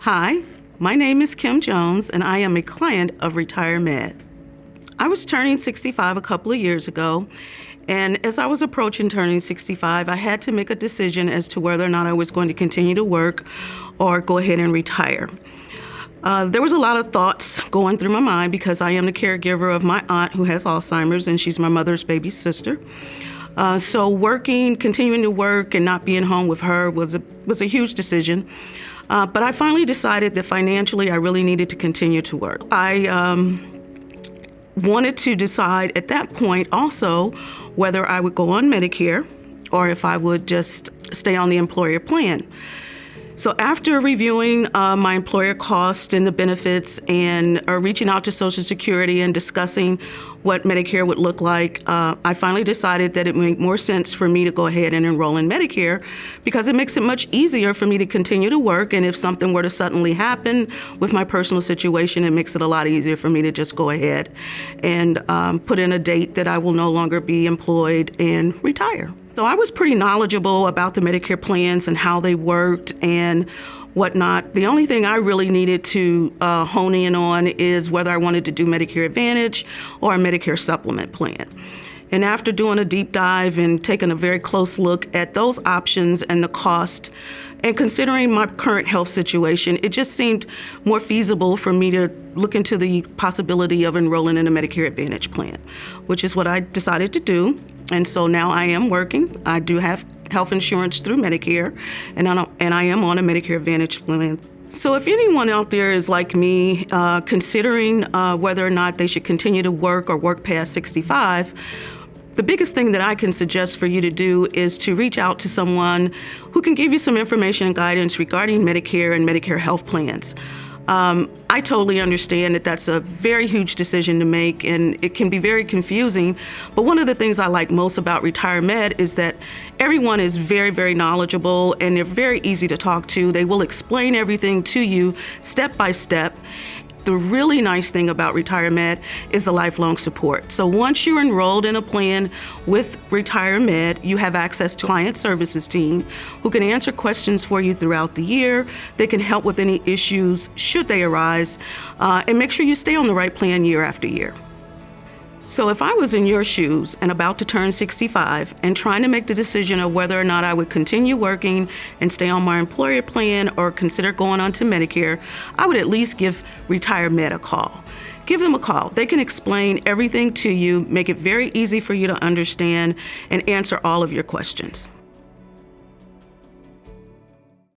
Hi, my name is Kim Jones, and I am a client of RetireMed. I was turning 65 a couple of years ago, and as I was approaching turning 65, I had to make a decision as to whether or not I was going to continue to work or go ahead and retire. There was a lot of thoughts going through my mind because I am the caregiver of my aunt who has Alzheimer's, and she's my mother's baby sister. So continuing to work and not being home with her was a huge decision. But I finally decided that financially I really needed to continue to work. I wanted to decide at that point also whether I would go on Medicare or if I would just stay on the employer plan. So after reviewing my employer costs and the benefits and reaching out to Social Security and discussing what Medicare would look like, I finally decided that it made more sense for me to go ahead and enroll in Medicare because it makes it much easier for me to continue to work. And if something were to suddenly happen with my personal situation, it makes it a lot easier for me to just go ahead and put in a date that I will no longer be employed and retire. So I was pretty knowledgeable about the Medicare plans and how they worked and whatnot. The only thing I really needed to hone in on is whether I wanted to do Medicare Advantage or a Medicare Supplement plan. And after doing a deep dive and taking a very close look at those options and the cost, and considering my current health situation, it just seemed more feasible for me to look into the possibility of enrolling in a Medicare Advantage plan, which is what I decided to do. And so now I am working. I do have health insurance through Medicare, and I am on a Medicare Advantage plan. So if anyone out there is like me, considering whether or not they should continue to work or work past 65, the biggest thing that I can suggest for you to do is to reach out to someone who can give you some information and guidance regarding Medicare and Medicare health plans. I totally understand that that's a very huge decision to make, and it can be very confusing. But one of the things I like most about RetireMed is that everyone is very, very knowledgeable, and they're very easy to talk to. They will explain everything to you step by step. The really nice thing about RetireMed is the lifelong support. So once you're enrolled in a plan with RetireMed, you have access to a client services team who can answer questions for you throughout the year. They can help with any issues should they arise, and make sure you stay on the right plan year after year. So if I was in your shoes and about to turn 65 and trying to make the decision of whether or not I would continue working and stay on my employer plan or consider going on to Medicare, I would at least give RetireMed a call. Give them a call. They can explain everything to you, make it very easy for you to understand, and answer all of your questions.